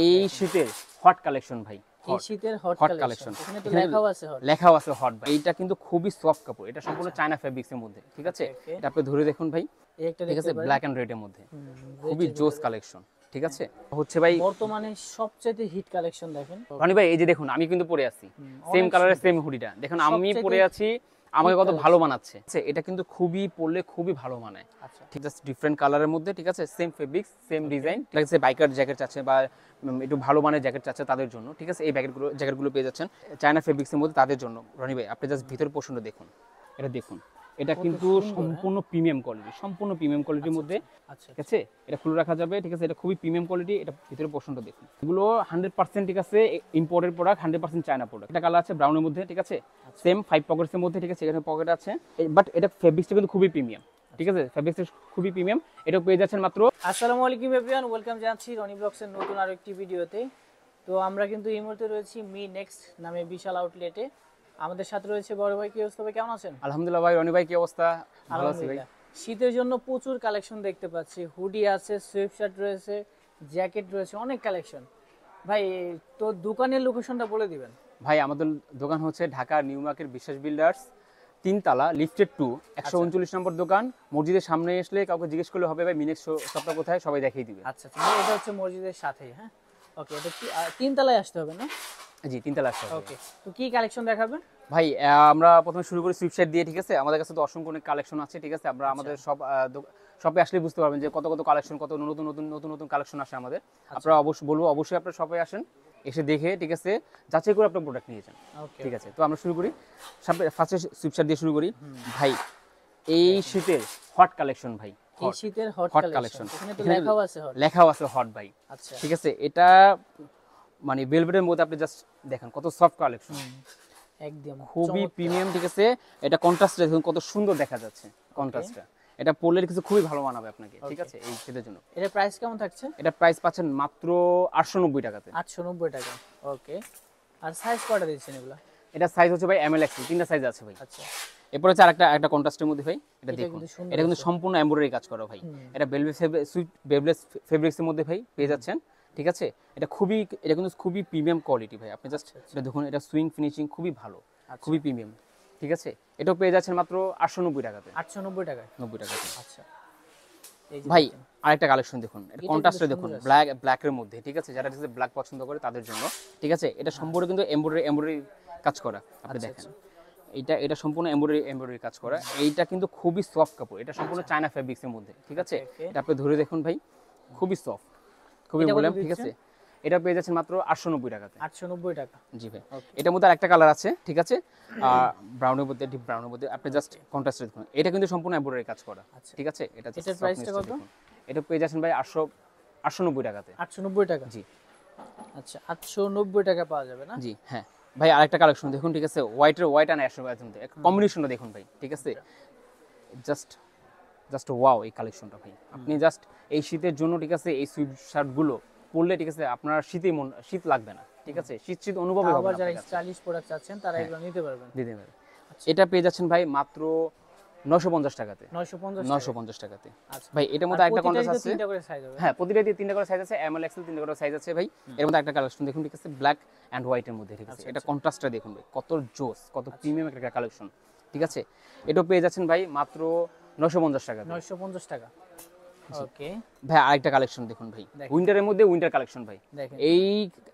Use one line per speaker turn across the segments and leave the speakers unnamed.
এই শীতের hot collection ভাই,
এই শীতের হট
কালেকশন
এখানে তো লেখাও আছে হট।
লেখাও আছে হট ভাই। এটা কিন্তু খুবই সফট কাপড়, এটা সম্পূর্ণ চায়না ফেব্রিক্স এর মধ্যে, ঠিক আছে? এটা আপনি ধরে দেখুন ভাই, ঠিক আছে, ব্ল্যাক এন্ড রেড এর মধ্যে খুবই জোস কালেকশন, ঠিক আছে? হচ্ছে ভাই
বর্তমানে সবচেয়ে হিট কালেকশন দেখেন
রনি ভাই, এই যে দেখুন আমি কিন্তু পরে আছি সেম কালারের সেম হুডিটা, দেখুন আমি পরে আছি, আমাকে কত ভালো মানাচ্ছে। এটা কিন্তু খুবই পরলে খুবই ভালো মানায়, ঠিক আছে? ডিফারেন্ট কালারের মধ্যে, ঠিক আছে, সেম ফেব্রিক্স সেম ডিজাইন, ঠিক আছে? বাইকার জ্যাকেট চাচ্ছে বা একটু ভালো মানের জ্যাকেট চাচ্ছে তাদের জন্য, ঠিক আছে? এই জ্যাকেটগুলো পেয়ে যাচ্ছেন চায়না ফেব্রিক্সের মধ্যে তাদের জন্য। রনি ভাই আপনি জাস্ট ভিতর পোর্শনটা দেখুন, এটা দেখুন, এটা কিন্তু সম্পূর্ণ প্রিমিয়াম কোয়ালিটি, সম্পূর্ণ প্রিমিয়াম কোয়ালিটির মধ্যে, ঠিক আছে? এটা খুলে রাখা যাবে, ঠিক আছে? এটা খুবই প্রিমিয়াম কোয়ালিটি। এটা ভিতরে পোর্শনটা দেখুন, এগুলো 100% ঠিক আছে ইম্পোর্টেড প্রোডাক্ট, 100% চায়না প্রোডাক্ট। এটা কালার আছে ব্রাউনের মধ্যে, ঠিক আছে? সেম 5 পকেটসের মধ্যে, ঠিক আছে? এখানে পকেট আছে, বাট এটা ফেব্রিক্সটা কিন্তু খুবই প্রিমিয়াম, ঠিক আছে? ফেব্রিক্সটা খুবই প্রিমিয়াম। এটা পেয়ে যাচ্ছেন মাত্র।
আসসালামু আলাইকুম এভরিওয়ান, ওয়েলকাম জানাচ্ছি রনি ব্লগসের নতুন আরো একটি ভিডিওতে। তো আমরা কিন্তু এই মুহূর্তে রয়েছি মি নেক্সট নামে বিশাল আউটলেটে। আমাদের সাথে রয়েছে বড় ভাই। কি অবস্থা ভাই, কেমন আছেন?
আলহামদুলিল্লাহ ভাই। রনি ভাই কি অবস্থা? ভালো আছি ভাই।
শীতের জন্য প্রচুর কালেকশন দেখতে পাচ্ছি, হুডি আছে, সুইফট শার্ট রয়েছে, জ্যাকেট রয়েছে, অনেক কালেকশন। ভাই তো দোকানের লোকেশনটা বলে দিবেন।
ভাই আমাদের দোকান হচ্ছে ঢাকা নিউ মার্কেট বিশ্বাস বিল্ডার্স, 3 তলা, লিফটেড 2, 139 নম্বর দোকান। মসজিদের সামনে আসলে কাউকে জিজ্ঞেস করলে হবে ভাই মিনেক্স শপটা কোথায়, সবাই দেখিয়ে দিবে।
আচ্ছা আচ্ছা, এটা হচ্ছে মসজিদের সাথেই। হ্যাঁ ওকে, এটা কি 3 তলায় আসতে হবে না?
জি 3 তলা আসতে হবে।
ওকে, তো কি কালেকশন দেখাবেন
ভাই? আমরা প্রথমে শুরু করি সুইফট শার্ট দিয়ে, ঠিক আছে? আমাদের কাছে তো অসংখ্য অনেক কালেকশন আছে, ঠিক আছে? আমরা আমাদের সব শপে আসলে বুঝতে পারবেন যে কত কত কালেকশন, কত নতুন নতুন নতুন নতুন কালেকশন আসে আমাদের। আপনারা অবশ্যই আপনারা শপে আসেন, এসে দেখে, ঠিক আছে, যাচাই করে আপনার প্রোডাক্ট নিয়ে যান, ঠিক আছে? তো আমরা শুরু করি ফার্স্টে সুইফট শার্ট দিয়ে শুরু করি ভাই। এই শীতের হট কালেকশন ভাই,
এই শীতের হট কালেকশন এখানে তো
লেখাও আছে হট ভাই।
আচ্ছা,
ঠিক আছে? এটা মানে ভেলভেটের মধ্যে, আপনি জাস্ট দেখেন কত সফট কালেকশন,
একদম
খুবই প্রিমিয়াম, ঠিক আছে? এটা কন্ট্রাস্টটা দেখুন কত সুন্দর দেখা যাচ্ছে, কন্ট্রাস্টটা। এটা পরলে কিছু খুবই ভালো মানাবে আপনাকে, ঠিক আছে? এই শীতের জন্য।
এর প্রাইস কেমন থাকছে?
এটা প্রাইস পাচ্ছেন মাত্র 890 টাকাতে।
890 টাকা, ওকে। আর সাইজ কয়টা দিচ্ছেন এগুলা?
এটা সাইজ হচ্ছে ভাই এমএল এক্সেল, তিনটা সাইজ আছে ভাই।
আচ্ছা,
এরপর হচ্ছে আরেকটা কন্ট্রাস্টের মধ্যে ভাই, এটা দেখুন, এটা কিন্তু সম্পূর্ণ এমব্রয়ডারি কাজ করা ভাই। এটা বেলভেট ফেব্রিক্সের মধ্যে ভাই পেয়ে যাচ্ছেন, ঠিক আছে? এটা কিন্তু খুবই প্রিমিয়াম কোয়ালিটি ভাই। আপনি জাস্ট এটা দেখুন, এটা সুইং ফিনিশিং খুবই ভালো, খুবই প্রিমিয়াম, ঠিক আছে? এটাও পেয়ে যাচ্ছেন মাত্র 890 টাকাতে।
890 টাকায়,
90 টাকাতে।
আচ্ছা।
ভাই আরেকটা কালেকশন দেখুন, এটা কন্ট্রাস্টে দেখুন, ব্ল্যাকের মধ্যে, ঠিক আছে? যারা হচ্ছে ব্ল্যাক পছন্দ করে তাদের জন্য, ঠিক আছে? এটা সম্পূর্ণ কিন্তু এমব্রয়ডারি কাজ করা, আপনি দেখেন। এটা সম্পূর্ণ এমব্রয়ডারি কাজ করা। এইটা কিন্তু খুবই সফট কাপড়, এটা সম্পূর্ণ চায়না ফেব্রিক্সের মধ্যে, ঠিক আছে? এটা আপনি ধরে দেখুন ভাই, খুবই সফট, খুবই বললাম, ঠিক আছে? এটা পেয়ে যাচ্ছেন মাত্র 890 টাকাতে।
890 টাকা,
জি ভাই। এটার মধ্যে আরেকটা কালার আছে, ঠিক আছে? ব্রাউনের মধ্যে, ডিপ ব্রাউনের মধ্যে, আপনি জাস্ট কন্ট্রাস্ট দেখুন। এটা কিন্তু সম্পূর্ণ এমব্রয়ডারি কাজ করা, ঠিক আছে? এটার
প্রাইসটা কত?
এটা পেয়ে যাচ্ছেন ভাই 890 টাকাতে।
890 টাকা,
জি।
আচ্ছা, 890 টাকা পাওয়া যাবে না?
জি হ্যাঁ ভাই। আরেকটা কালেকশন দেখুন, ঠিক আছে? হোয়াইট আর অ্যাশ মধ্যে কম্বিনেশনটা দেখুন ভাই, ঠিক আছে? জাস্ট ওয়াও এই কালেকশনটা ভাই। আপনি জাস্ট এই শীতের জন্য, ঠিক আছে, এই সুইফট শার্টগুলো পরলে, ঠিক আছে, আপনার শীত লাগবে না, ঠিক আছে? শীত অনুভবই হবে না।
যারা স্টাইলিশ প্রোডাক্ট চাচ্ছেন তারা এগুলো নিতে পারবেন।
এটা পেয়ে যাচ্ছেন ভাই মাত্র 950 টাকাতে।
950
টাকাতে ভাই। এটার মধ্যে একটা কন্ট্রাস্ট আছে, হ্যাঁ, প্রতিটাতে 3টা করে সাইজ আছে, এমএল এক্সেল 3টা করে সাইজ আছে ভাই। এর মধ্যে একটা কালেকশন দেখুন, ঠিক আছে, ব্ল্যাক এন্ড হোয়াইট এর মধ্যে, ঠিক আছে? এটা কন্ট্রাস্টটা দেখুন ভাই, কত জোস, কত প্রিমিয়াম একটা কালেকশন, ঠিক আছে? এটাও পেয়ে যাচ্ছেন ভাই মাত্র 950 টাকা।
950 টাকা, ওকে
ভাই। আরেকটা কালেকশন দেখুন ভাই, উইন্টারের মধ্যে উইন্টার কালেকশন ভাই।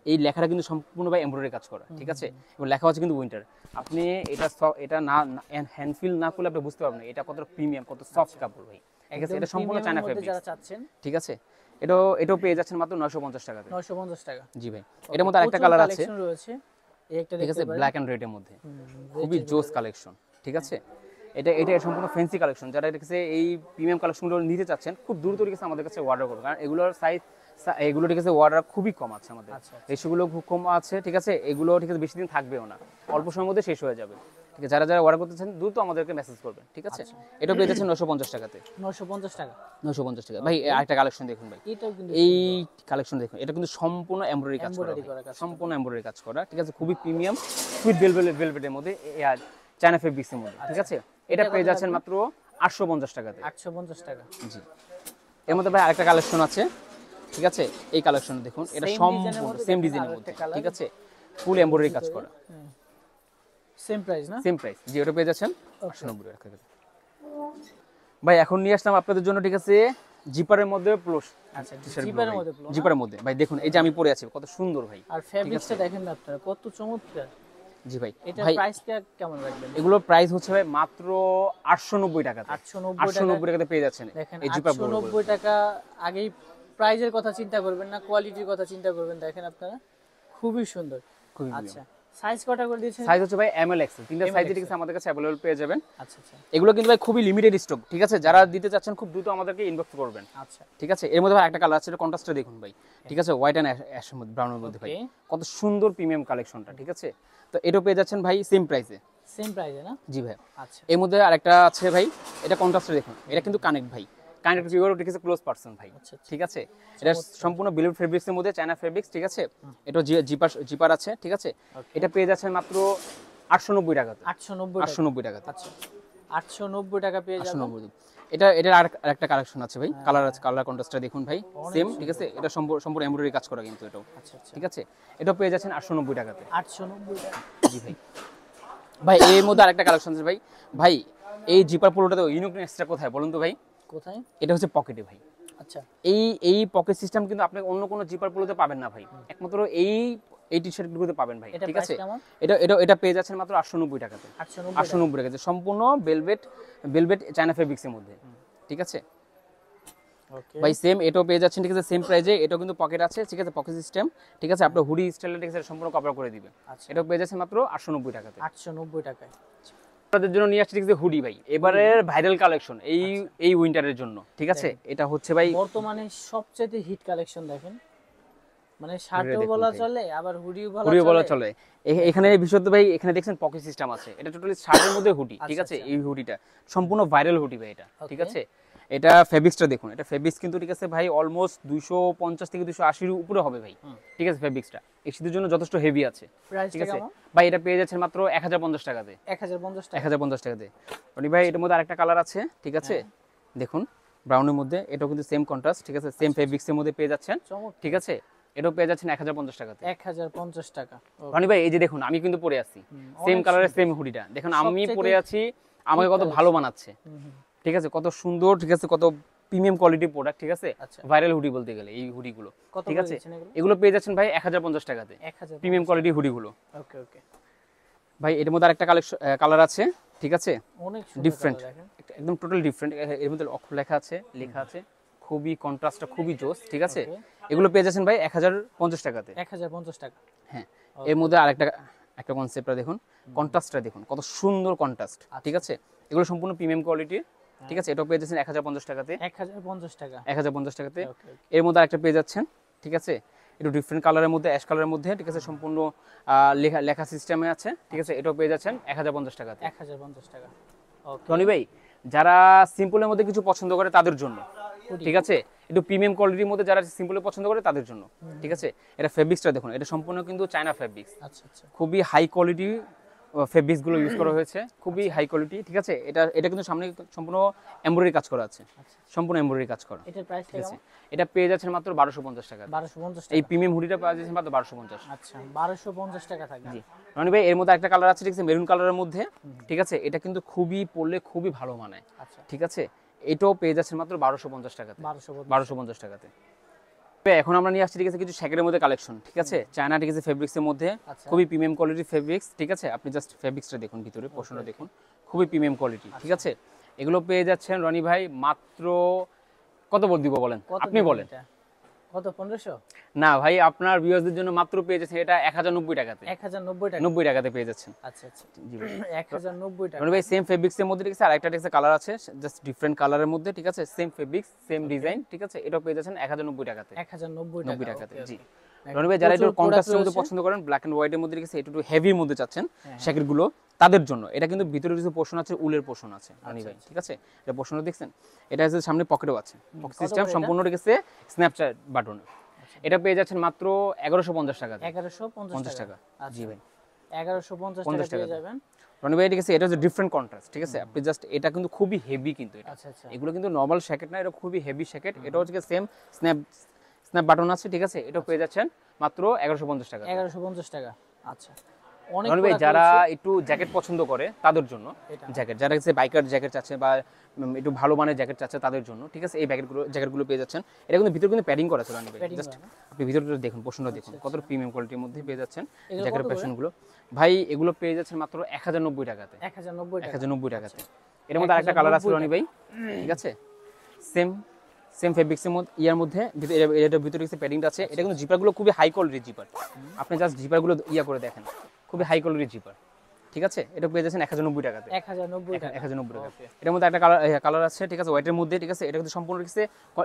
এই লেখাটা কিন্তু সম্পূর্ণ ভাই এমব্রয়ডারি কাজ করা, ঠিক আছে? এবং লেখা আছে কিন্তু উইন্টার। আপনি এটা না হ্যান্ড ফিল না করলে আপনি বুঝতে পারবেন না এটা কতটা প্রিমিয়াম, কত সফট কাপড় ভাই, ঠিক আছে? এটা সম্পূর্ণ চায়না ফেব্রিক
যারা চাচ্ছেন,
ঠিক আছে? এটাও পেয়ে যাচ্ছেন মাত্র 950 টাকাতে।
950 টাকা,
জি ভাই। এটার মধ্যে আরেকটা কালার আছে,
রয়েছে,
ঠিক আছে, ব্ল্যাক এন্ড রেড এর মধ্যে, খুবই জোস কালেকশন, ঠিক আছে? এটা সম্পূর্ণ ফ্যান্সি কালেকশন। যারা দেখছে এই প্রিমিয়াম কালেকশনগুলো নিতে চাচ্ছেন, খুব দ্রুত ঠিক আছে আমাদের কাছে অর্ডার করুন, কারণ এগুলোর সাইজ, এগুলো ঠিক আছে অর্ডার খুবই কম আছে আমাদের, রেশিওগুলো খুব কম আছে, ঠিক আছে? এগুলো ঠিক আছে বেশি দিন থাকবেও না, অল্প সময়ের মধ্যে শেষ হয়ে যাবে, ঠিক আছে? যারা অর্ডার করতে চান দ্রুত আমাদেরকে মেসেজ করবেন, ঠিক আছে? এটা পেয়ে যাচ্ছেন 950 টাকাতে।
950 টাকা,
950 টাকা ভাই। আরেকটা কালেকশন দেখুন ভাই, এই কালেকশন দেখুন, এটা কিন্তু সম্পূর্ণ এমব্রয়ডারি কাজ করা, সম্পূর্ণ এমব্রয়ডারি কাজ করা, ঠিক আছে? খুবই প্রিমিয়াম, সুইট ভেলভেটের মধ্যে, চায়না ফেব্রিক্সের মধ্যে, ঠিক আছে? এটা পেয়ে যাচ্ছেন মাত্র 850 টাকাতে।
850 টাকা,
জি। এর মধ্যে ভাই আরেকটা কালেকশন আছে, ঠিক আছে এই কালেকশন দেখুন, এটা সম্পূর্ণ সেম ডিজাইনের মধ্যে, ঠিক আছে ফুল এমব্রয়ডারি কাজ করা,
সেম প্রাইস না?
সেম প্রাইস, যে ওটা পেয়ে যাচ্ছেন 890 টাকা। ভাই এখন নিয়ে আসলাম আপনাদের জন্য, ঠিক আছে জিপারের মধ্যে প্লাস।
আচ্ছা, জিপারের মধ্যে প্লাস,
জিপারের মধ্যে ভাই দেখুন, এই যে আমি পরে আছি কত সুন্দর ভাই,
আর ফেব্রিক্সটা দেখেন না আপনারা কত চমৎকার।
জি ভাই।
এটা প্রাইসটা কেমন রাখবেন?
এগুলোর প্রাইস হচ্ছে ভাই মাত্র 890 টাকা,
890
টাকাতে পেয়ে যাচ্ছেন এই জিপার।
890 টাকা। আগেই প্রাইজের কথা চিন্তা করবেন না, কোয়ালিটির কথা চিন্তা করবেন। দেখেন আপনারা খুবই সুন্দর।
খুবই
আচ্ছা, সাইজ কটা করে দিয়েছেন?
সাইজ হচ্ছে ভাই এমএল এক্সেল, তিনটা সাইজে ঠিক আছে আমাদের কাছে अवेलेबल পেয়ে যাবেন।
আচ্ছা আচ্ছা,
এগুলো কিন্তু ভাই খুবই লিমিটেড স্টক, ঠিক আছে যারা দিতে চাচ্ছেন খুব দ্রুত আমাদেরকে ইনবক্স করবেন।
আচ্ছা,
ঠিক আছে এর মধ্যে ভাই একটা কালার আছে, এটা কন্ট্রাস্টটা দেখুন ভাই, ঠিক আছে হোয়াইট এন্ড অ্যাশের মধ্যে, ব্রাউনের মধ্যে ভাই কত সুন্দর প্রিমিয়াম কালেকশনটা, ঠিক আছে তো এটা পেয়ে যাচ্ছেন ভাই সেম প্রাইসে।
সেম প্রাইসে না?
জি ভাই।
আচ্ছা,
এর মধ্যে আরেকটা আছে ভাই, এটা কন্ট্রাস্টে দেখুন, এটা কিন্তু কানেক্ট ভাই, কানেক্ট ভিউয়ার ঠিক আছে ক্লোজ পারসন ভাই, ঠিক আছে এটা সম্পূর্ণ বিলুড ফেব্রিক্সের মধ্যে, চায়না ফেব্রিক্স, ঠিক আছে এটা জিপার আছে, ঠিক আছে এটা পেয়ে যাচ্ছেন মাত্র 890 টাকাতে। 890 টাকাতে।
আচ্ছা, 890 টাকা পেয়ে যাবেন।
890। এটা এটার আরেকটা কালেকশন আছে ভাই, কালার আছে, কালার কন্ট্রাস্টটা দেখুন ভাই সেম, ঠিক আছে এটা সম্পূর্ণ এমব্রয়ডারি কাজ করা কিন্তু এটাও।
আচ্ছা আচ্ছা,
ঠিক আছে এটা পেয়ে যাচ্ছেন 890 টাকাতে।
890 টাকা।
জি ভাই। ভাই এর মধ্যে আরেকটা কালেকশন আছে ভাই, ভাই এই জিপার পোলোটাতে ইউনিকনেসটা কোথায় বলুন তো ভাই?
কোথায়?
এটা হচ্ছে পকেটে ভাই।
আচ্ছা,
এই পকেট সিস্টেম কিন্তু আপনি অন্য কোনো জিপার পোলোতে পাবেন না ভাই, একমাত্র এই টি-শার্টগুলোতে পাবেন ভাই, ঠিক আছে এটা পেয়ে যাচ্ছেন মাত্র 890 টাকাতে। 890 টাকাতে সম্পূর্ণ ভেলভেট চায়না ফেব্রিক্সের মধ্যে, ঠিক আছে
ওকে
ভাই সেম এটাও পেয়ে যাচ্ছেন, ঠিক আছে সেম প্রাইজে, এটাও কিন্তু পকেট আছে, ঠিক আছে পকেট সিস্টেম, ঠিক আছে আপনার হুডি স্টাইলে ঠিক আছে সম্পূর্ণ কভার করে দিবে।
আচ্ছা,
এটাও পেয়ে যাচ্ছেন মাত্র 890 টাকাতে।
890 টাকায়
আপনাদের জন্য নিয়ে আসছি ঠিক আছে হুডি ভাই, এবারের ভাইরাল কালেকশন এই উইন্টারের জন্য, ঠিক আছে এটা হচ্ছে ভাই
বর্তমানে সবচেয়ে হিট কালেকশন। দেখেন মানে শার্টও বলা চলে, আবার হুডিও
বলা চলে। এখানে বিশেষত ভাই এখানে দেখছেন পকেট সিস্টেম আছে, এটা টোটালি শার্টের মধ্যে হুডি, ঠিক আছে এই হুডিটা সম্পূর্ণ ভাইরাল হুডি ভাই এটা, ঠিক আছে এটা ফেব্রিক্সটা দেখুন, এটা ফেব্রিক্স কিন্তু ঠিক আছে ভাই অলমোস্ট 250 থেকে 280 এর উপরে হবে ভাই, ঠিক আছে ফেব্রিক্সটা এই শীতের জন্য যথেষ্ট হেভি আছে, ঠিক আছে ভাই এটা পেয়ে যাচ্ছেন মাত্র 1050 টাকাতে। 1050 টাকাতে রনি ভাই। এটার মধ্যে আরেকটা কালার আছে, ঠিক আছে দেখুন ব্রাউনের মধ্যে, এটাও কিন্তু সেম কন্ট্রাস্ট, ঠিক আছে সেম ফেব্রিক্সের মধ্যে পেয়ে যাচ্ছেন, ঠিক আছে এটাও পেয়ে যাচ্ছেন 1050 টাকাতে।
1050 টাকা
রনি ভাই এই যে দেখুন আমি কিন্তু পরে আছি সেম কালারের সেম হুডিটা, দেখুন আমি পরে আছি, আমাকে কত ভালো মানাচ্ছে, ঠিক আছে কত সুন্দর, ঠিক আছে কত প্রিমিয়াম কোয়ালিটির প্রোডাক্ট, ঠিক আছে ভাইরাল হুডি বলতে গেলে এই হুডিগুলো, ঠিক আছে এগুলো পেয়ে যাচ্ছেন ভাই 1050 টাকাতে, প্রিমিয়াম কোয়ালিটির হুডিগুলো।
ওকে ওকে
ভাই এর মধ্যে আরেকটা কালার আছে, ঠিক আছে
অনেক
ডিফারেন্ট, একদম টোটাল ডিফারেন্ট, এর মধ্যে অক্ষর লেখা আছে খুবই কন্ট্রাস্টটা খুবই জোস, ঠিক আছে এগুলো পেয়ে যাচ্ছেন ভাই 1050 টাকাতে।
1050 টাকা,
হ্যাঁ এর মধ্যে আরেকটা কনসেপ্টটা দেখুন, কন্ট্রাস্টটা দেখুন কত সুন্দর কন্ট্রাস্ট, ঠিক আছে এগুলো সম্পূর্ণ প্রিমিয়াম কোয়ালিটির, ঠিক আছে এটাও পেয়ে যাচ্ছেন 1050 টাকাতে।
1050 টাকা,
1050 টাকাতে। এর মধ্যে আরেকটা পেয়ে যাচ্ছেন, ঠিক আছে একটু ডিফারেন্ট কালারের মধ্যে, অ্যাশ কালারের মধ্যে, ঠিক আছে সম্পূর্ণ লেখা সিস্টেমে আছে, ঠিক আছে এটাও পেয়ে যাচ্ছেন 1050 টাকাতে।
1050 টাকা। ওকে
টনি ভাই যারা সিম্পলের মধ্যে কিছু পছন্দ করে তাদের জন্য, ঠিক আছে একটু প্রিমিয়াম কোয়ালিটির মধ্যে যারা সিম্পলে পছন্দ করে তাদের জন্য, ঠিক আছে এটা ফেব্রিক্সটা দেখুন, এটা সম্পূর্ণ কিন্তু চায়না ফেব্রিক্স,
আচ্ছা আচ্ছা
খুবই হাই কোয়ালিটি ফেব্রিক্স গুলো ইউজ করা হয়েছে, খুবই হাই কোয়ালিটি, ঠিক আছে এটা কিন্তু সামনে সম্পূর্ণ এমব্রয়ডারি কাজ করা আছে, সম্পূর্ণ এমব্রয়ডারি কাজ করা।
এটার প্রাইস কেমন?
এটা পেয়ে যাচ্ছেন মাত্র 1250 টাকা।
1250 টাকা
এই প্রিমিয়াম হুডিটা পেয়ে যাচ্ছেন মাত্র 1250।
আচ্ছা 1250 টাকা থাকবে।
জি রনি ভাই এর মধ্যে একটা কালার আছে, ঠিক আছে মেরুন কালারের মধ্যে, ঠিক আছে এটা কিন্তু খুবই পরলে খুবই ভালো মানায়,
আচ্ছা
ঠিক আছে এটাও পেয়ে যাচ্ছেন মাত্র 1250 টাকাতে। 1250 টাকাতে। এখন আমরা নিয়ে আসছি ঠিক আছে কিছু শ্যাকের মধ্যে কালেকশন, ঠিক আছে চায়না, ঠিক আছে ফেব্রিক্সের মধ্যে খুবই প্রিমিয়াম কোয়ালিটির ফেব্রিক্স, ঠিক আছে আপনি জাস্ট ফেব্রিক্সটা দেখুন, ভিতরে পোর্শনটা দেখুন খুবই প্রিমিয়াম কোয়ালিটি, ঠিক আছে এগুলো পেয়ে যাচ্ছেন রনি ভাই মাত্র কত বল দিব বলেন, আপনি বলেন
কত? 1500
না ভাই আপনার ভিউয়ারদের জন্য মাত্র পেয়ে যাচ্ছেন এটা 1090 টাকাতে।
1090 টাকা,
90 টাকাতে পেয়ে যাচ্ছেন।
আচ্ছা আচ্ছা জি ভাই 1090 টাকা।
রনি ভাই সেম ফেব্রিক্সের মধ্যে, ঠিক আছে আরেকটা ঠিক আছে কালার আছে জাস্ট ডিফারেন্ট কালারের মধ্যে, ঠিক আছে সেম ফেব্রিক্স সেম ডিজাইন, ঠিক আছে এটা পেয়ে যাচ্ছেন 1090 টাকাতে।
1090
টাকাতে জি। রনি ভাই যারা একটু কন্ট্রাস্টের মধ্যে পছন্দ করেন, ব্ল্যাক এন্ড হোয়াইটের মধ্যে, ঠিক আছে একটু হেভির মধ্যে চাচ্ছেন শ্যাকেট গুলো তাদের জন্য, এটা কিন্তু ভিতরে কিছু পোর্শন আছে, উলের পোর্শন আছে রনি ভাই, ঠিক আছে এটা পোর্শনটা দেখছেন, এটা আছে সামনে পকেটও আছে, পকেট সিস্টেম সম্পূর্ণ, ঠিক আছে স্ন্যাপচ্যাট বাটন, এটা পেয়ে যাচ্ছেন মাত্র 1150 টাকাতে।
1150 টাকা
জি ভাই
1150 টাকা পেয়ে যাবেন
রনি ভাই, ঠিক আছে এটা হচ্ছে ডিফারেন্ট কন্ট্রাস্ট, ঠিক আছে আপনি জাস্ট এটা কিন্তু খুবই হেভি কিন্তু এটা,
আচ্ছা আচ্ছা
এগুলো কিন্তু নরমাল শ্যাকেট না, এটা খুবই হেভি শ্যাকেট, এটা হচ্ছে সেম স্ন্যাপ বাটন আছে, ঠিক আছে, এটা পেয়ে যাচ্ছেন মাত্র 1150 টাকা।
1150 টাকা। আচ্ছা, অনেক
রনি ভাই
product
যারা
রয়েছে।
একটু জ্যাকেট পছন্দ করে তাদের জন্য
এটা।
জ্যাকেট, যারা হচ্ছে বাইকার জ্যাকেট চাচ্ছে বা একটু ভালো মানের জ্যাকেট চাচ্ছে তাদের জন্য, ঠিক আছে, এই জ্যাকেটগুলো পেয়ে যাচ্ছেন। এটা কিন্তু ভিতরে কিন্তু প্যাডিং করা আছে রনি ভাই,
Padding
জাস্ট
করা না?
আপনি ভিতরটা দেখুন, পোষণটা দেখুন কত প্রিমিয়াম কোয়ালিটির মধ্যে পেয়ে যাচ্ছেন
এগুলো
জ্যাকেটের
কত করে?
প্যাশনগুলো। ভাই এগুলো পেয়ে যাচ্ছেন মাত্র 1090 টাকাতে।
1090 টাকা।
1090 টাকাতে। এর মধ্যে আরেকটা কালার আছে রনি ভাই, ঠিক আছে, সেম ফেব্রিক্সের মধ্যে ইয়ার মধ্যে এটার ভিতরে কিছু প্যাডিংটা আছে। এটা কিন্তু জিপারগুলো খুবই হাই কোয়ালিটির জিপার, আপনি জাস্ট জিপারগুলো ইয়া করে দেখেন, খুবই হাই কোয়ালিটির জিপার, ঠিক আছে। এটা পেয়ে যাচ্ছেন 1090 টাকাতে।
1090 টাকা।
1090 টাকা। এটার মধ্যে একটা কালার আছে, ঠিক আছে, হোয়াইটের মধ্যে, ঠিক আছে। এটা কিন্তু সম্পূর্ণ কিছু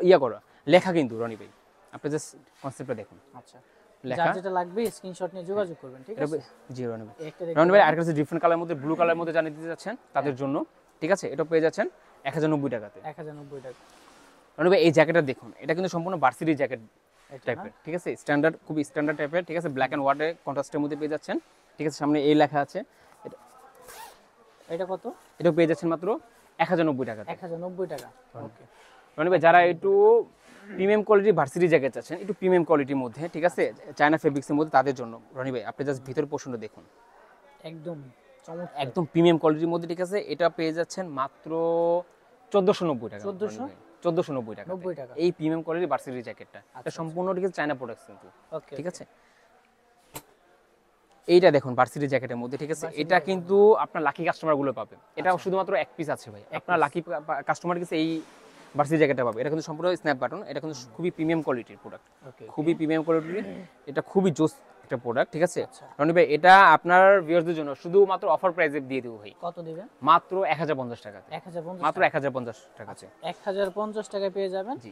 ইয়া করা লেখা কিন্তু রনি ভাই, আপনি জাস্ট কনসেপ্টটা দেখুন,
আচ্ছা,
লেখা।
যার যেটা লাগবে স্ক্রিনশট নিয়ে যোগাযোগ করবেন, ঠিক আছে।
জি রনি ভাই।
একটা দেখতে
রনি ভাই আরেকটা আছে ডিফারেন্ট কালারের মধ্যে, ব্লু কালারের মধ্যে জানিয়ে দিতে যাচ্ছেন তাদের জন্য, ঠিক আছে। এটা পেয়ে যাচ্ছেন 1090 টাকাতে।
1090 টাকা।
রনি ভাই এই জ্যাকেটটা দেখুন, এটা কিন্তু সম্পূর্ণ ভার্সিটি জ্যাকেট
এটা না?
টাইপের, ঠিক আছে, স্ট্যান্ডার্ড, খুবই স্ট্যান্ডার্ড টাইপের, ঠিক আছে, ব্ল্যাক এন্ড হোয়াইটের কন্ট্রাস্টের মধ্যে পেয়ে যাচ্ছেন, ঠিক আছে। সামনে এই লেখা আছে।
এটা কত?
এটা পেয়ে যাচ্ছেন মাত্র 1090 টাকাতে।
1090 টাকা। ওকে।
রনি ভাই যারা একটু প্রিমিয়াম কোয়ালিটি ভার্সিটি জ্যাকেট চাচ্ছেন, একটু প্রিমিয়াম কোয়ালিটির মধ্যে, ঠিক আছে, চায়না ফেব্রিক্সের মধ্যে, তাদের জন্য রনি ভাই আপনি জাস্ট ভিতর পোর্শনটা দেখুন,
একদম চমৎকার।
একদম প্রিমিয়াম কোয়ালিটির মধ্যে, ঠিক আছে। এটা পেয়ে যাচ্ছেন মাত্র 1490 টাকা। 1490 টাকা।
90 টাকা।
এই প্রিমিয়াম কোয়ালিটির ভার্সিটি জ্যাকেটটা, এটা সম্পূর্ণ ঠিক আছে চায়না প্রোডাক্টস কিন্তু,
ওকে।
ঠিক আছে। এইটা দেখুন ভার্সিটি জ্যাকেটের মধ্যে, ঠিক আছে, এটা কিন্তু আপনার লাকি কাস্টমার গুলো পাবে। এটা শুধুমাত্র এক পিস আছে ভাই, আপনার লাকি কাস্টমার কাছে এই ভার্সিটি জ্যাকেটটা পাবে। এটা কিন্তু সম্পূর্ণ স্ন্যাপ বাটন, এটা কিন্তু খুবই প্রিমিয়াম কোয়ালিটির প্রোডাক্ট,
ওকে।
খুবই প্রিমিয়াম কোয়ালিটির, এটা খুবই জোস একটা প্রোডাক্ট, ঠিক আছে।
আচ্ছা।
রনি ভাই এটা আপনার ভিউয়ারদের জন্য শুধুমাত্র অফার প্রাইসে দিয়ে দেবো ভাই,
কত দিবেন?
মাত্র 1050 টাকাতে।
1050
মাত্র 1050 টাকাতে।
1050 টাকায় পেয়ে যাবেন
জি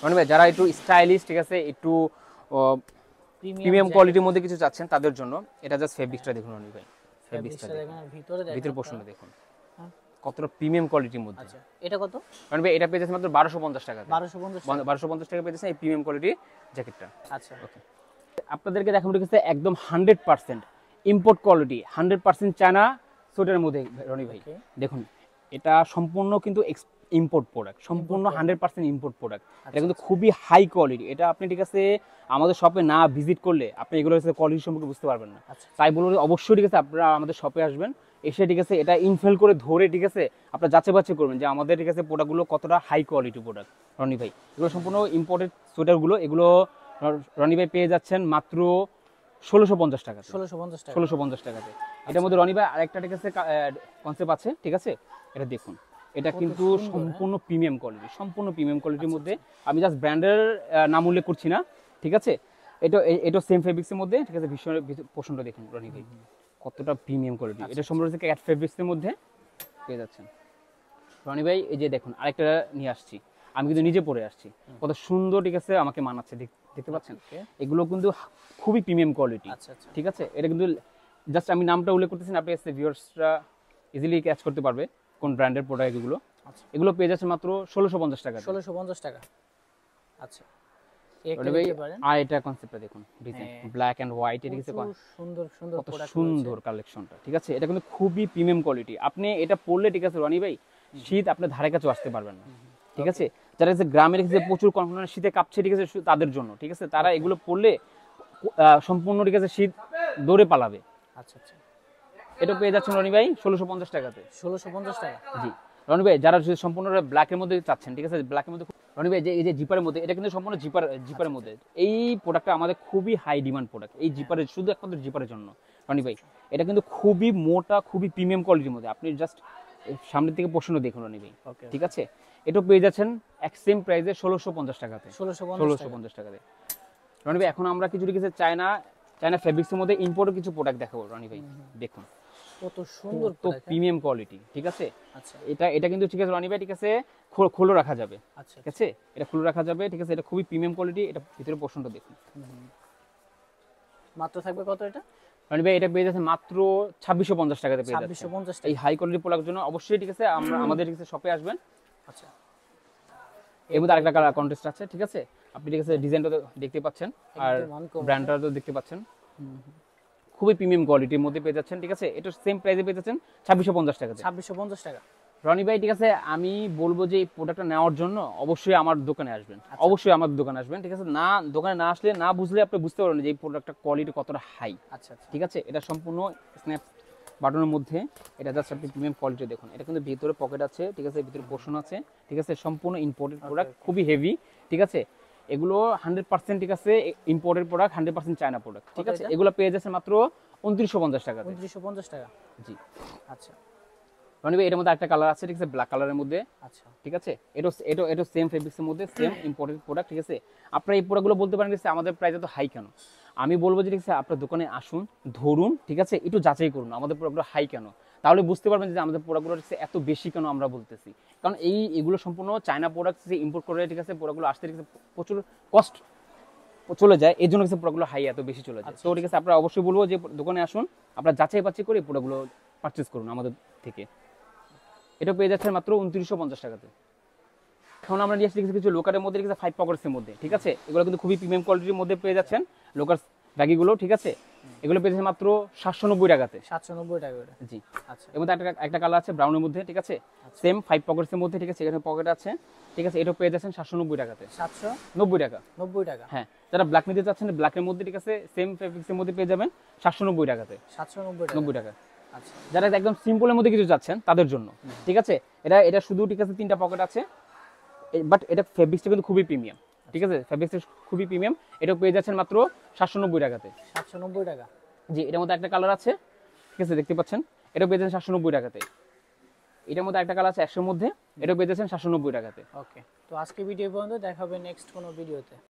রনি ভাই যারা একটু স্টাইলিশ, ঠিক আছে, একটু প্রিমিয়াম কোয়ালিটির মধ্যে কিছু চাচ্ছেন তাদের জন্য, এটা জাস্ট ফেব্রিক্সটা দেখুন রনি ভাই, ফেব্রিক্সটা দেখুন,
ভিতরে দেখেন।
ভিতর পোর্শনটা দেখুন কতটা প্রিমিয়াম কোয়ালিটির মধ্যে।
আচ্ছা, এটা কত?
রনি ভাই এটা পেয়ে যাচ্ছে মাত্র 1250 টাকা।
1250 টাকা।
1250 টাকা পেয়ে যাচ্ছেন এই প্রিমিয়াম কোয়ালিটির জ্যাকেটটা।
আচ্ছা,
ওকে, আপনাদেরকে দেখাবো ঠিক আছে একদম 100% ইম্পোর্ট কোয়ালিটি, 100% চায়না সোয়েটারের মধ্যে রনি ভাই।
Okay.
দেখুন এটা সম্পূর্ণ কিন্তু ইম্পোর্ট প্রোডাক্ট, সম্পূর্ণ 100% ইম্পোর্ট প্রোডাক্ট। এটা কিন্তু খুবই হাই কোয়ালিটি। এটা আপনি ঠিক আছে আমাদের শপে না ভিজিট করলে আপনি এগুলোর কোয়ালিটি সম্পর্কে বুঝতে পারবেন না।
আচ্ছা।
তাই বলবো অবশ্যই ঠিক আছে আপনারা আমাদের শপে আসবেন, এসে ঠিক আছে এটা ইনফেল করে ধরে, ঠিক আছে, আপনারা যাচাই বাছাই করবেন যে আমাদের ঠিক আছে প্রোডাক্টগুলো কতটা হাই কোয়ালিটি প্রোডাক্ট। রনি ভাই এগুলো সম্পূর্ণ ইম্পোর্টেড সোয়েটারগুলো, এগুলো রনি ভাই পেয়ে যাচ্ছেন মাত্র 1650 টাকা।
1650 টাকা।
1650 টাকাতে। এটার মধ্যে রনি ভাই আরেকটা ঠিক আছে কনসেপ্ট আছে, ঠিক আছে, এটা দেখুন, এটা কিন্তু সম্পূর্ণ প্রিমিয়াম কোয়ালিটি, সম্পূর্ণ প্রিমিয়াম কোয়ালিটির মধ্যে। আমি জাস্ট ব্র্যান্ডের নাম উল্লেখ করছি না, ঠিক আছে। এটা সেম ফেব্রিক্সের মধ্যে, ঠিক আছে, ভীষণ পোষণটা দেখুন রনি ভাই কতটা প্রিমিয়াম কোয়ালিটি। এটা সম্পূর্ণ হচ্ছে ক্যাট ফেব্রিক্সের মধ্যে পেয়ে যাচ্ছেন রনি ভাই। এই যে দেখুন আরেকটা নিয়ে আসছি, আমি কিন্তু নিজে পরে আসছি, কত সুন্দর, ঠিক আছে, আমাকে মানাচ্ছে, দেখতে পাচ্ছেন। এগুলো কিন্তু খুবই প্রিমিয়াম কোয়ালিটি,
আচ্ছা আচ্ছা।
ঠিক আছে। এটা কিন্তু জাস্ট আমি নামটা উল্লেখ করতেছি, আপনি ভিউয়ার্সরা ইজিলি ক্যাচ করতে পারবে কোন ব্র্যান্ডের প্রোডাক্ট এগুলো।
আচ্ছা।
এগুলো পেয়ে যাচ্ছে মাত্র 1650 টাকা।
1650 টাকা। আচ্ছা,
রনি ভাই আর এটা কনসেপ্টটা দেখুন, ডিজাইন ব্ল্যাক এন্ড হোয়াইট, এর কিছু
সুন্দর সুন্দর
কত
প্রোডাক্ট,
সুন্দর কালেকশনটা, ঠিক আছে। এটা কিন্তু খুবই প্রিমিয়াম কোয়ালিটি। আপনি এটা পরলে, ঠিক আছে রনি ভাই, শীত আপনার ধারে কাছে আসতে পারবেন না, ঠিক আছে। যারা কাছে গ্রামের কাছে প্রচুর কনফিডেন্স শীতে কাঁপছে, ঠিক আছে, তাদের জন্য, ঠিক আছে, তারা এগুলো পরলে সম্পূর্ণ, ঠিক আছে, শীত দৌড়ে পালাবে।
আচ্ছা আচ্ছা।
এটা পেয়ে যাচ্ছেন রনি ভাই 1650 টাকাতে।
1650 টাকা।
জি রনি ভাই যারা সম্পূর্ণ ব্ল্যাকের মধ্যে চাচ্ছেন, ঠিক আছে, ব্ল্যাকের মধ্যে রনি ভাই যে এই যে জিপারের মধ্যে, এটা কিন্তু সম্পূর্ণ জিপারের মধ্যে। এই প্রোডাক্টটা আমাদের খুবই হাই ডিমান্ড প্রোডাক্ট, এই জিপারের, শুধু একমাত্র জিপারের জন্য রনি ভাই। এটা কিন্তু খুবই মোটা, খুবই প্রিমিয়াম কোয়ালিটির মধ্যে। আপনি জাস্ট সামনের থেকে প্রশ্ন দেখুন রনি ভাই, ঠিক আছে। এটা পেয়ে যাচ্ছেন এক সেম প্রাইসে 1650 টাকাতে। 1650 টাকাতে রনি ভাই। এখন আমরা কিছু লিখেছি চায়না ফেব্রিক্সের মধ্যে ইম্পোর্টেড কিছু প্রোডাক্ট দেখাবো রনি ভাই, দেখুন
কত সুন্দর,
তো প্রিমিয়াম কোয়ালিটি, ঠিক আছে।
আচ্ছা,
এটা কিন্তু ঠিক আছে রনি ভাই, ঠিক আছে, খোলো রাখা যাবে,
আচ্ছা,
ঠিক আছে, এটা খোলো রাখা যাবে, ঠিক আছে। এটা খুবই প্রিমিয়াম কোয়ালিটি। এটা ভিতরে পোর্শনটা দেখুন।
মাত্র থাকবে কত এটা?
রনি ভাই এটা পেয়ে যাচ্ছে মাত্র 2650 টাকাতে পেয়ে যাচ্ছে।
2650 টাকা।
এই হাই কোয়ালিটি প্রোডাক্টের জন্য অবশ্যই, ঠিক আছে, আমাদের ঠিক আছে শপে আসবেন।
আচ্ছা,
এর মধ্যে আরেকটা কালার কন্ট্রাস্ট আছে, ঠিক আছে, আপনি ঠিক আছে ডিজাইনটা দেখতে পাচ্ছেন আর ব্র্যান্ডটা তো দেখতে পাচ্ছেন, খুবই প্রিমিয়াম কোয়ালিটির মধ্যে পেয়ে যাচ্ছেন, ঠিক আছে। এটা সেম প্রাইসে পেয়ে যাচ্ছেন 2650 টাকাতে।
2650 টাকা।
রনি ভাই ঠিক আছে, আমি বলবো যে এই প্রোডাক্টটা নেওয়ার জন্য অবশ্যই আমার দোকানে আসবেন, অবশ্যই আমার দোকানে আসবেন, ঠিক আছে। না দোকানে না আসলে, না বুঝলে আপনি বুঝতে পারবেন যে এই প্রোডাক্টটা কোয়ালিটি কতটা হাই।
আচ্ছা আচ্ছা,
ঠিক আছে, এটা সম্পূর্ণ স্ন্যাপ বাটনের মধ্যে, এটা জাস্ট আপনি প্রিমিয়াম কোয়ালিটি দেখুন। এটা কিন্তু ভিতরে পকেট আছে, ঠিক আছে, ভিতরে পোর্শন আছে, ঠিক আছে, সম্পূর্ণ ইম্পোর্টেড প্রোডাক্ট, খুবই হেভি, ঠিক আছে। এগুলো 100% ঠিক আছে ইম্পোর্টেড প্রোডাক্ট, 100% চায়না প্রোডাক্ট, ঠিক আছে। এগুলো পেয়ে যাচ্ছে মাত্র 2950 টাকা।
2950 টাকা,
জি।
আচ্ছা
রনি ভাই, এটার মধ্যে একটা কালার আছে, ঠিক আছে, ব্ল্যাক কালারের মধ্যে,
আচ্ছা,
ঠিক আছে। এটা সেম ফেব্রিক্সের মধ্যে, সেম ইম্পোর্টেড প্রোডাক্ট, ঠিক আছে। আপনারা এই প্রোডাক্টগুলো বলতে পারেন যে আমাদের প্রাইস এত হাই কেন। আমি বলবো যে ঠিক আছে, আপনার দোকানে আসুন, ধরুন, ঠিক আছে, একটু যাচাই করুন আমাদের প্রোডাক্টগুলো হাই কেন, তাহলে বুঝতে পারবেন যে আমাদের প্রোডাক্টগুলো এত বেশি কেন আমরা বলতেছি। কারণ এগুলো সম্পূর্ণ চায়না প্রোডাক্ট, যে ইম্পোর্ট করে, ঠিক আছে, প্রোডাক্টগুলো আসতে ঠিক আছে প্রচুর কস্ট চলে যায়, এই জন্য প্রোডাক্টগুলো হাই এত বেশি চলে যায়। তো ঠিক আছে, আপনারা অবশ্যই বলবো যে দোকানে আসুন, আপনারা যাচাই বাছাই করে প্রোডাক্টগুলো পারচেজ করুন আমাদের থেকে। এটা পেয়ে যাচ্ছে মাত্র 2950 টাকাতে। এখন আমরা নিয়ে আসছি কিছু লোকারের মধ্যে, ঠিক আছে, 5 পকেটসের মধ্যে, ঠিক আছে। এগুলো কিন্তু খুবই প্রিমিয়াম কোয়ালিটির মধ্যে পেয়ে যাচ্ছেন, লোকার ব্যাগিগুলো, ঠিক আছে। এগুলো পেয়ে যাচ্ছে মাত্র 790 টাকাতে।
790 টাকা করে,
জি।
আচ্ছা।
এর মধ্যে একটা কালার আছে ব্রাউনের মধ্যে, ঠিক আছে, সেম 5 পকেটসের মধ্যে, ঠিক আছে, এখানে পকেট আছে, ঠিক আছে। এটা পেয়ে যাচ্ছেন 790 টাকাতে।
790
টাকা।
90 টাকা,
হ্যাঁ, যারা ব্ল্যাক নিতে চাচ্ছেন, ব্ল্যাকের মধ্যে, ঠিক আছে, সেম ফেব্রিক্সের মধ্যে পেয়ে যাবেন 790 টাকাতে।
790 টাকা,
90 টাকা।
আচ্ছা।
যারা একদম সিম্পলের মধ্যে কিছু চাচ্ছেন তাদের জন্য, ঠিক আছে। এটা শুধু, ঠিক আছে, 3টা পকেট আছে, বাট এটা ফেব্রিক্সটা কিন্তু খুবই প্রিমিয়াম, ঠিক আছে, ফেব্রিক্সটা খুবই প্রিমিয়াম। এটা পেয়ে যাচ্ছেন মাত্র 790 টাকাতে।
790 টাকা,
জি। এটার মধ্যে একটা কালার আছে, ঠিক আছে, দেখতে পাচ্ছেন, এটা পেয়ে যাচ্ছেন 790 টাকাতে। এটার মধ্যে একটা কালার আছে 100 এর মধ্যে, এটা পেয়ে যাচ্ছেন 790 টাকাতে।
ওকে। তো আজকে ভিডিও পর্যন্ত, দেখা হবে নেক্সট কোনো ভিডিওতে।